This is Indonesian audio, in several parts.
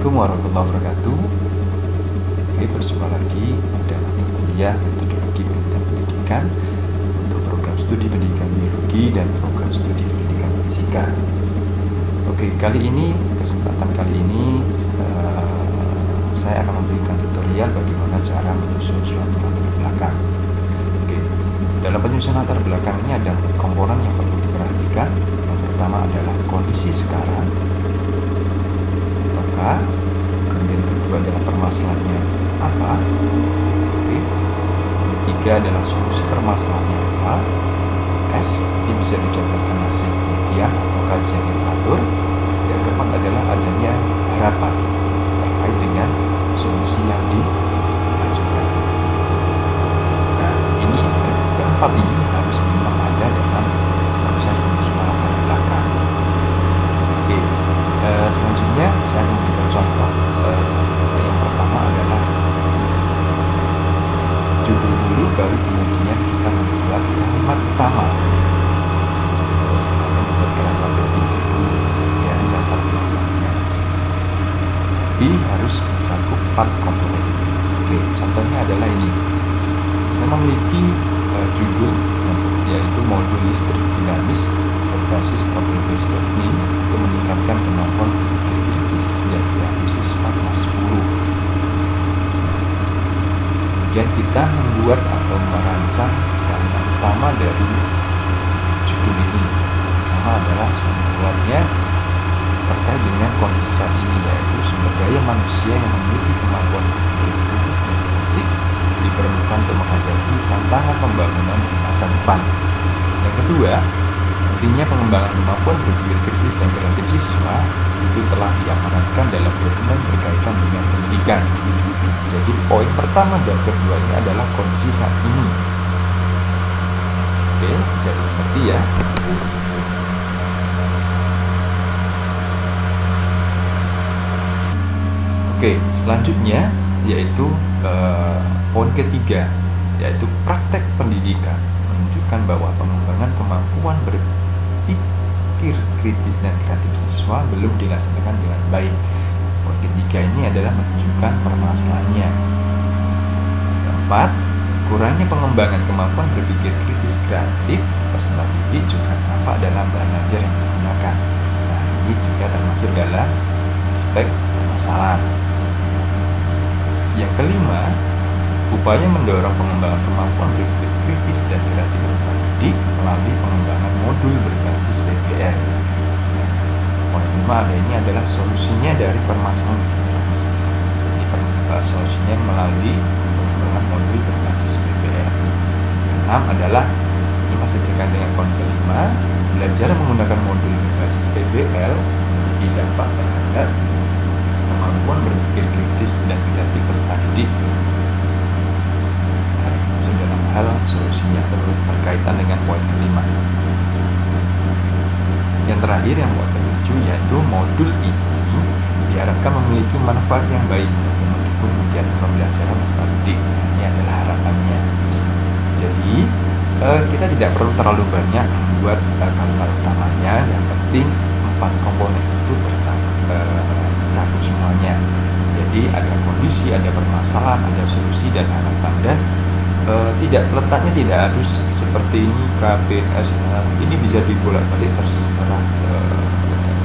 Assalamualaikum warahmatullahi wabarakatuh. Oke, berjumpa lagi pada mata kuliah metodologi pendidikan pendidikan untuk program studi pendidikan biologi dan program studi pendidikan fisika. Oke, kesempatan kali ini saya akan memberikan tutorial bagaimana cara menyusun suatu latar belakang. Oke, dalam penyusunan latar belakang ini ada komponen yang perlu diperhatikan. Yang pertama adalah kondisi sekarang, kemudian kedua adalah permasalahannya apa, oke. Ketiga adalah solusi permasalahannya apa, S, ini bisa didasarkan hasil penelitian atau kajian literatur. Yang keempat adalah adanya harapan terkait dengan solusi yang diajukan. Nah, ini keempat ini harus memang ada dalam proses penyusunan latar belakang. Oke, selanjutnya saya akan memberikan contoh. Yang pertama adalah judul dulu, baru kemudian kita membuat kalimat utama. Terus saya akan membuat kalimat berpikir dulu, ya, latar belakangnya. B harus mencakup 4 komponen. Oke, contohnya adalah ini. Saya memiliki judul yaitu modul listrik dinamis berbasis problem based learning untuk meningkatkan kemampuan berpikir kritis dan kreatif siswa kelas 10. Kemudian kita membuat atau merancang kalimat utama dari judul ini. Pertama adalah membuatnya terkait dengan kondisi saat ini, yaitu sumber daya manusia yang memiliki kemampuan berpikir kritis dan kreatif diperlukan untuk menghadapi tantangan pembangunan di masa depan. Yang kedua, pentingnya pengembangan kemampuan berpikir kritis dan kreatif siswa itu telah diamanatkan dalam dokumen berkaitan dengan pendidikan. Jadi poin pertama dan kedua ini adalah kondisi saat ini. Oke, bisa dimengerti ya. Oke, selanjutnya yaitu poin ketiga, yaitu praktek pendidikan menunjukkan bahwa pengembangan kemampuan berpikir kritis dan kreatif siswa belum dilaksanakan dengan baik. Poin ketiga ini adalah menunjukkan permasalahannya. Keempat, kurangnya pengembangan kemampuan berpikir kritis kreatif peserta didik juga tampak dalam bahan ajar yang digunakan. Nah, ini juga termasuk dalam aspek permasalahan. Yang kelima, upaya mendorong pengembangan kemampuan berpikir kritis dan kreatif peserta didik melalui pengembangan modul berbasis PBL. Poin kelima ini adalah solusinya dari permasalahan. Solusinya melalui pengembangan modul berbasis PBL. Keenam adalah, ini masih berkaitan dengan poin kelima, belajar menggunakan modul berbasis PBL didapat terhadap kemampuan berpikir kritis dan kreatif peserta didik. Masuk dalam hal solusinya berkaitan dengan poin kelima. Yang terakhir, yang poin ketujuh, yaitu modul ini diharapkan memiliki manfaat yang baik untuk mendukung kegiatan pembelajaran peserta didik. Ini adalah harapannya. Jadi kita tidak perlu terlalu banyak membuat kalimat utamanya. Yang penting 4 komponen itu tercakup semuanya. Jadi ada kondisi, ada permasalahan, ada solusi dan harapan, dan letaknya tidak harus seperti ini KPS. Ini bisa dibolak-balik, terserah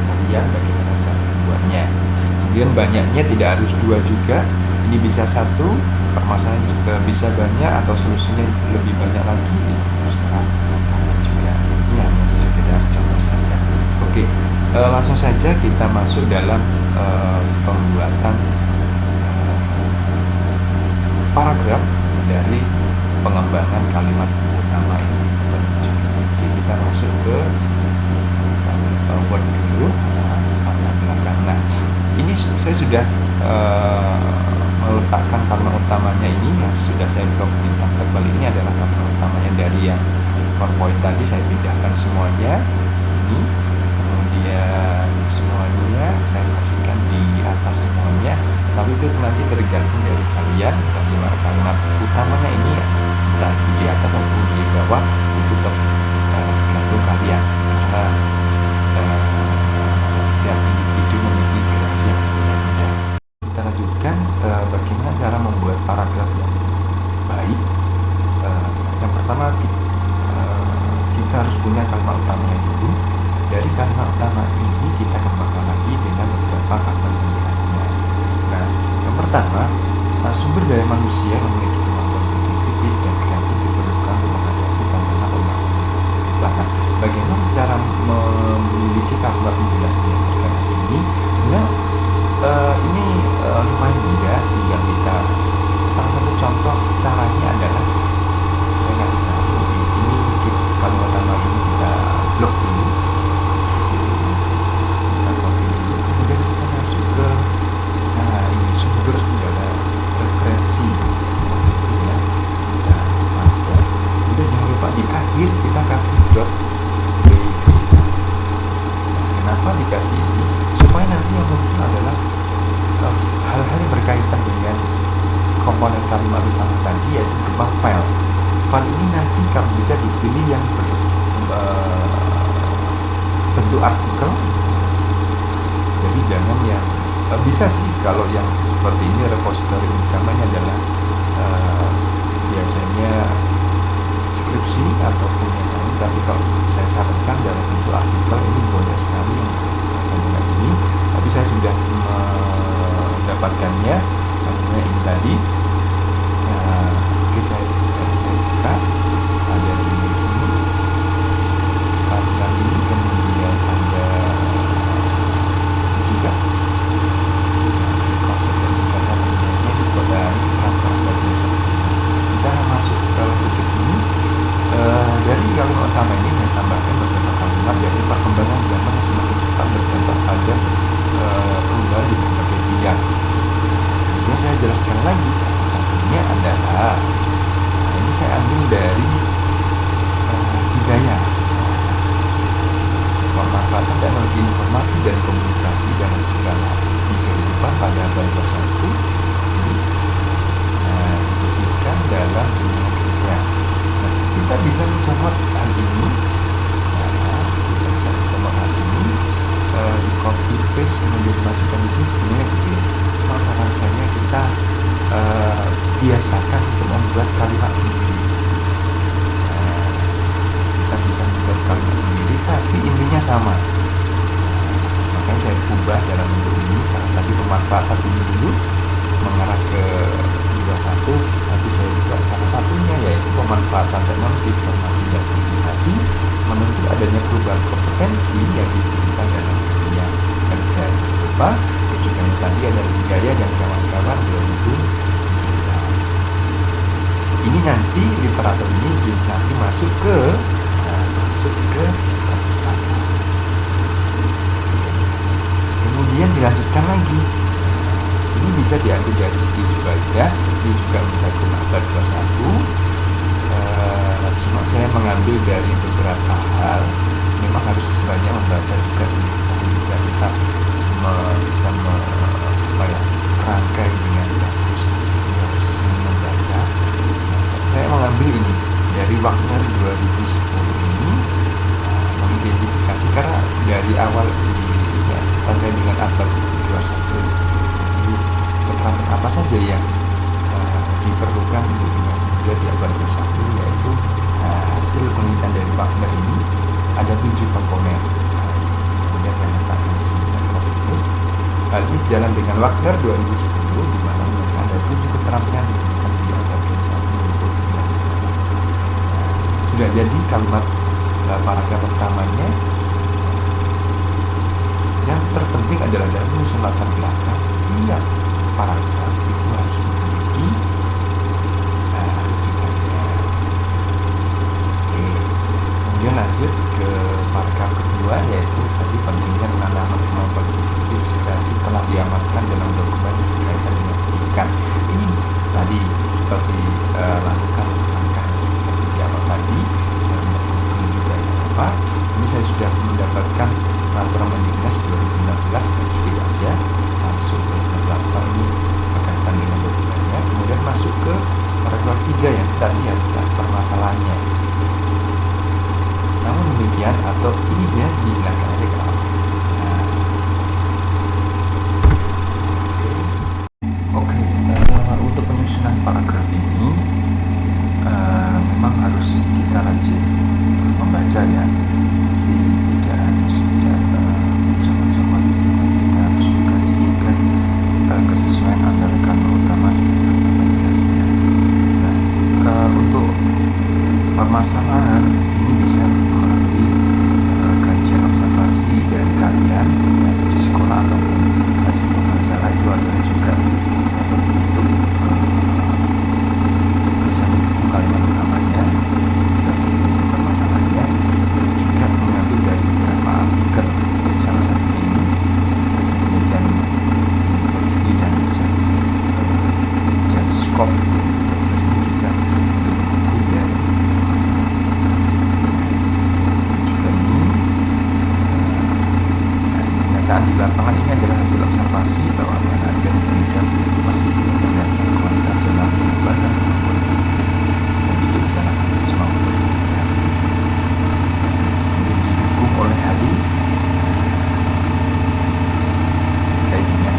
kalian bagaimana cara membuatnya. Kemudian banyaknya tidak harus 2 juga, ini bisa 1, permasalahan juga bisa banyak, atau solusinya lebih banyak lagi, terserah kalian juga. Ini hanya sekedar contoh saja. Oke, langsung saja kita masuk dalam pembuatan paragraf dari pengembangan kalimat utama ini. Oke, kita masuk ke Word dulu, latar belakang. Nah, ini saya sudah meletakkan kalimat utamanya ini, yang sudah saya blok di tabel ini adalah kalimat utamanya dari yang PowerPoint tadi. Saya pindahkan semuanya ini, kemudian semuanya saya kasihkan di atas semuanya, tapi itu nanti tergantung dari kalian bagaimana kalimat utamanya ini, entah di atas atau di bawah, itu tergantung kalian, karena tiap individu memiliki kreasi yang berbeda-beda. punya kalimat utamanya dulu. Dari kalimat utama ini kita kembangkan lagi dengan beberapa kalimat penjelasannya. Nah, yang pertama, sumber daya manusia yang memiliki kemampuan berpikir kritis dan kreatif diperlukan untuk menghadapi tantangan pembangunan di masa depan. Nah, bagaimana cara memiliki kalimat penjelasan yang terkait ini? Sebenarnya ini lumayan mudah, tinggal kita salah satu contoh caranya adalah saya kasih tahu ini kalimat utama ini kita blok dulu, kita copy dulu, kemudian kita masuk ke ini sumber segala referensi ya, kita master, kemudian jangan lupa di akhir kita kasih dot pp. Kenapa dikasih ini? Supaya nanti yang muncul adalah hal-hal yang berkaitan dengan komponen kalimat utama tadi, yaitu berupa file. File ini nanti kamu bisa dipilih yang bentuk artikel. Jadi jangan yang bisa sih kalau yang seperti ini repository utamanya adalah biasanya skripsi ataupun yang lain, tapi kalau saya sarankan dalam bentuk artikel ini boleh sekali yang dengan ini. Tapi saya sudah mendapatkannya karena ini tadi. Oke, saya buka ada di sini tampilan ini, kemudian ada juga konsep dan kata penggunaannya di kode diterapkan pada biasa. Kita masuk ke sini. Dari kalimat utama ini saya tambahkan beberapa kalimat, yaitu perkembangan zaman yang semakin cepat berdampak pada perubahan di berbagai bidang. Kemudian saya jelaskan lagi satu-satunya adalah ini saya ambil dari Hidayah, pemanfaatan teknologi informasi dan komunikasi dalam segala segi kehidupan pada abad 21 dibutuhkan dalam dunia kerja. Nah, kita bisa mencomot hal ini, di copy paste kemudian dimasukkan di sini. Sebenarnya begini, cuma saran saya kita biasakan untuk membuat kalimat sendiri. Kita bisa membuat kalimat sendiri, tapi intinya sama. Makanya saya ubah dalam bentuk ini, karena tadi pemanfaatan ini dulu mengarah ke 21, tapi saya ubah salah satunya, yaitu pemanfaatan teknologi informasi dan komunikasi menuntut adanya perubahan kompetensi yang dibutuhkan dalam dunia kerja. Seperti apa? Rujukannya tadi ada Hidayah dan kawan-kawan 2017. Ini nanti literatur ini nanti masuk ke perpustakaan. Kemudian dilanjutkan lagi. Ini bisa diambil dari segi Zubaidah, ini juga mencakup abad 21. Cuma saya mengambil dari beberapa hal. Memang harus banyak membaca juga sih, tapi bisa kita rangkai dengan bagus. Harus membaca. Saya mengambil ini dari Wagner 2010 ini, mengidentifikasi karena dari awal terkait dengan abad 21 keterangan apa saja yang diperlukan untuk dinasti di abad 21, yaitu hasil penelitian dari Wagner ini ada 7 komponen. Kemudian saya letakkan di sini, saya copy paste. Hal ini sejalan dengan Wagner 2010 di mana ada 7 keterampilan diberikan di abad 21 untuk sudah jadi kalimat paragraf pertamanya. Yang terpenting adalah dalam menyusun latar belakang setiap paragraf itu harus memiliki rujukannya. Kemudian lanjut ke paragraf kedua, yaitu tadi pentingnya penanaman kemampuan kritis telah diamankan dalam dokumen berkaitan dengan pendidikan. Ini tadi seperti lakukan langkah seperti di awal tadi, jangan berkumpul juga apa. Ini saya sudah mendapatkan peraturan Mendiknas 2016, saya skip aja langsung ke berapa ini berkaitan dengan dokumennya. Kemudian masuk ke paragraf 3 yang tadi adalah permasalahannya. Namun demikian, atau ininya dihilangkan aja ke awal. Oke, untuk penyusunan paragraf ini memang harus kita rajin membaca ya. permasalahan ini bisa melalui kajian observasi dari kalian yaitu di sekolah ataupun hasil wawancara itu adalah juga satu bentuk bisa mendukung kalimat utamanya sebagai bentuk permasalahannya, juga mengambil dari beberapa artikel. Salah satunya ini hasil penelitian Zevsky dan Jerskov juga untuk buku dari masalah juga ini kenyataan di lapangan ini adalah hasil observasi bahwa pengajar pendidikan masih belum mendapatkan kualitas dalam pengembangan kemampuan berpikir didik secara akademik maupun didukung oleh ahli terkait dengan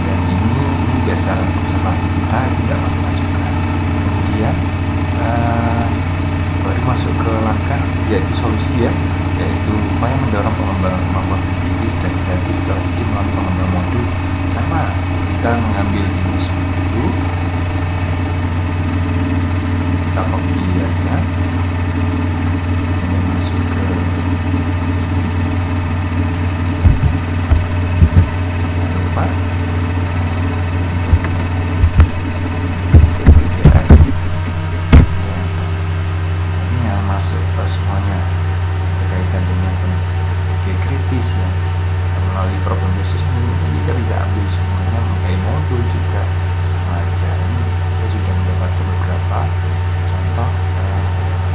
dan ini dasar observasi kita tidak masalah juga. Kemudian baru masuk ke langkah yaitu solusi yaitu upaya mendorong pengembangan kemampuan kritis dan kreatif strategi melalui pengembangan modul. Sama, kita mengambil ini dulu, kita copy aja dan masuk ke lupa ini yang masuk ke semuanya berkaitan dengan berpikir kritis ya. Melalui problem basis ini kita bisa ambil semuanya mengenai modul juga sama aja. Ini saya sudah mendapatkan beberapa contoh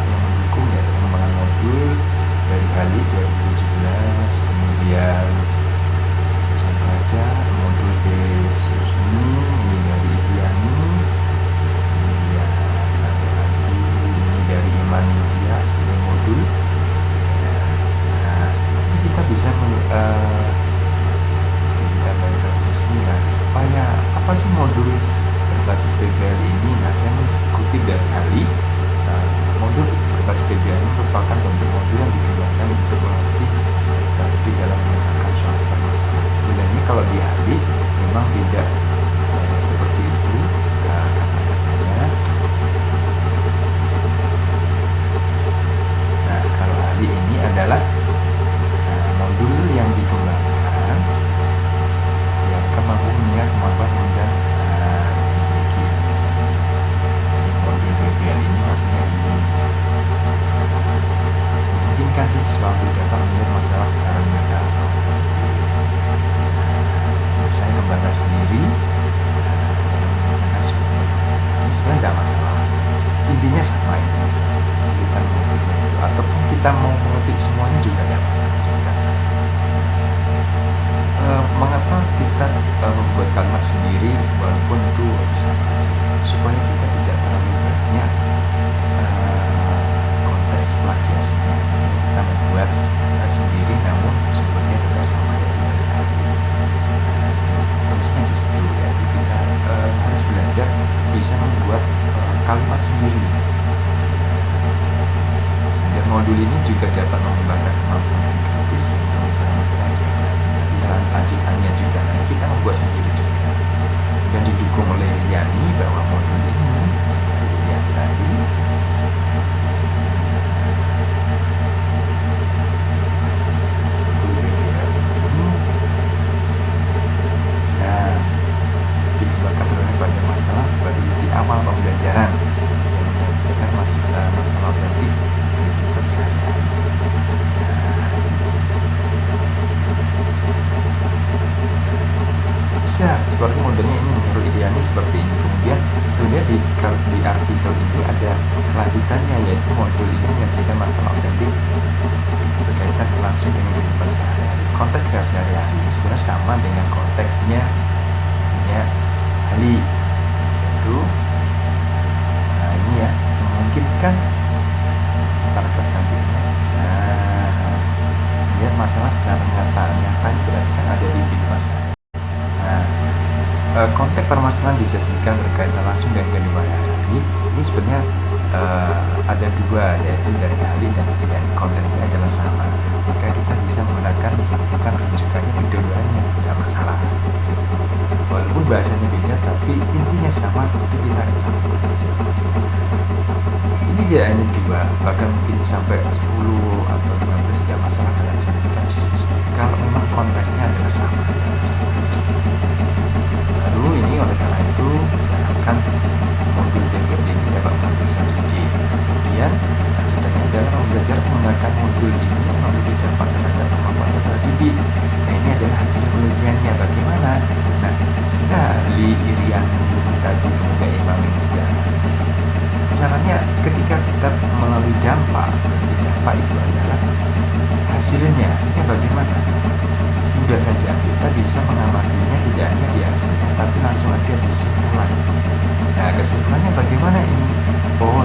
yang mendukung ya pengembangan modul dari Hali 2017. Kemudian contoh aja modul basis ini dari Idiani, kemudian ada lagi ini dari Imanidias ini modul. Nah, ini kita bisa kita balik ke sini lah. Apa sih modul berbasis PBL ini? Nah, saya mengutip dari Hali. Modul berbasis PBL ini merupakan bentuk modul yang digunakan untuk melatih strategi dalam memecahkan suatu permasalahan. Sebenarnya kalau di Hali memang tidak seperti itu kata-katanya. Nah, kalau Hali ini adalah modul yang dikembangkan yang mampu mengingat kemampuan mengejar dimiliki. Jadi modul PBL ini maksudnya ini memungkinkan siswa untuk dapat melihat masalah secara nyata atau saya kembangkan sendiri mengerjakan sebuah masalah. Ini sebenarnya tidak masalah, intinya sama ini kita mengutipnya itu ataupun kita mau mengutip semuanya juga tidak masalah juga. Mengapa kita membuat kalimat sendiri walaupun itu sama aja, supaya kita tidak terlalu banyak konteks plagiasinya. Kita membuat sendiri namun sumbernya tetap sama yaitu dari kami. Harusnya di situ ya, kita harus belajar bisa membuat kalimat sendiri. Dan modul ini juga dapat mengembangkan kemampuan kritis untuk masalah-masalah yang ada. Lanjutannya juga kita membuat sendiri juga dan didukung oleh Yani bahwa modul ini yang tadi dikembangkan berbagai banyak masalah sebagai titik awal pembelajaran yang menyampaikan masalah otentik kehidupan sehari-hari. Bisa seperti modelnya ini menurut Idiani seperti ini. Kemudian sebenarnya di artikel ini ada kelanjutannya yaitu modul ini menyajikan masalah otentik berkaitan langsung dengan kehidupan sehari-hari. Konteks sehari-hari sebenarnya sama dengan konteksnya Hali itu. Nah ini ya memungkinkan paragraf selanjutnya. Nah lihat masalah secara nyata berarti kan ada di kehidupan sehari-hari. Konteks permasalahan dijadikan berkaitan langsung dengan kehidupan sehari-hari. Ini sebenarnya ada dua yaitu dari Hali dan Idiani. Kontennya adalah sama, maka kita bisa menggunakan menjadikan rujukannya kedua-duanya, tidak masalah. Walaupun bahasanya beda tapi intinya sama, itu kita campur aja. hanya 2, bahkan mungkin sampai 10 atau 15, tidak masalah dalam catatan bisnis kalau memang konteksnya adalah sama. Lalu ini oleh karena itu diharapkan modul DPD ini dapat membantu peserta didik. Kemudian lanjutannya adalah belajar menggunakan modul ini memiliki dampak terhadap kemampuan peserta didik. Nah, ini adalah hasil penelitiannya bagaimana. Nah, sebenarnya ahli Irian tadi kemudian Imam ini sudah caranya ketika kita melalui dampak itu adalah hasilnya bagaimana. Mudah saja kita bisa mengamatinya, tidak hanya di hasilnya tapi langsung aja disimpulan. Nah, kesimpulannya bagaimana ini? Oh,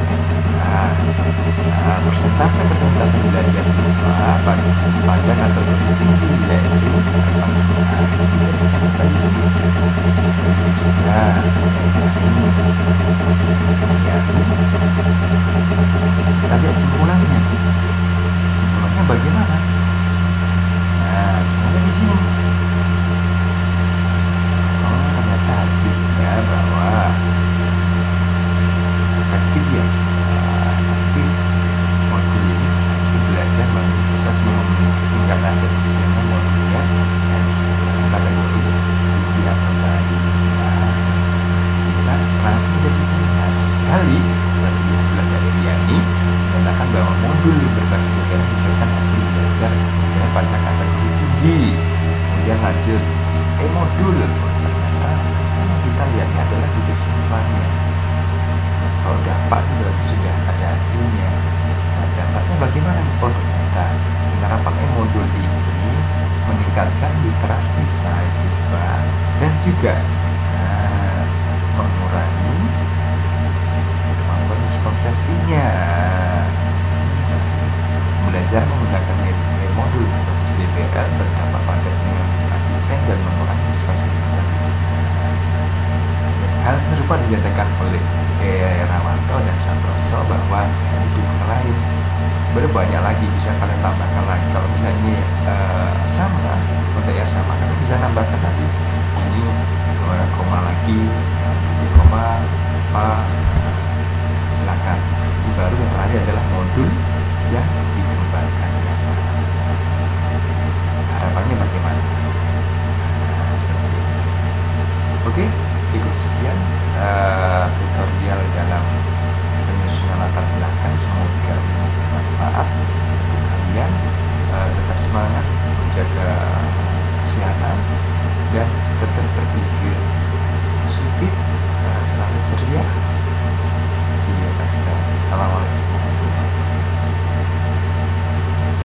persentase ketuntasan belajar siswa pada kategori tinggi yaitu bisa dicatat di sini. Juga ya, kita lihat simpulannya. Simpulannya bagaimana? Nah, ada di sini. Oh, ternyata hasilnya bahwa efektif ya. Efektif modul ini hasil belajar bagi kita semua memiliki tingkat ada dengan modulnya dan kategori tinggi atau baik. Nah, kita rangkum jadi sini hasil bagi sebelah dari Yani menyatakan bahwa modul berbasis negara memberikan hasil belajar ya, pada kategori tinggi. Kemudian lanjut modul ternyata sekarang kita lihatnya adalah di kesimpulannya. Kalau dampak itu berarti sudah ada hasilnya. Nah, dampaknya bagaimana? Oh, ternyata penerapan modul ini meningkatkan literasi sains siswa dan juga mengurangi kemampuan miskonsepsinya. Belajar menggunakan modul berbasis DPR berdampak pada peningkatan asisten dan mengurangi miskonsepsi. Hal serupa dinyatakan oleh Rawanto dan Santoso bahwa itu lain. Sebenarnya banyak lagi bisa kalian tambahkan lagi. Kalau misalnya ini sama, konteksnya sama, kalian bisa tambahkan lagi. Ini koma lagi, titik koma, apa, silakan. Ini baru yang terakhir adalah modul yang dikembangkan. Harapannya bagaimana? Oke, cukup sekian tutorial dalam penyusunan latar belakang. Semoga bermanfaat untuk kalian. Tetap semangat, menjaga kesehatan dan tetap berpikir positif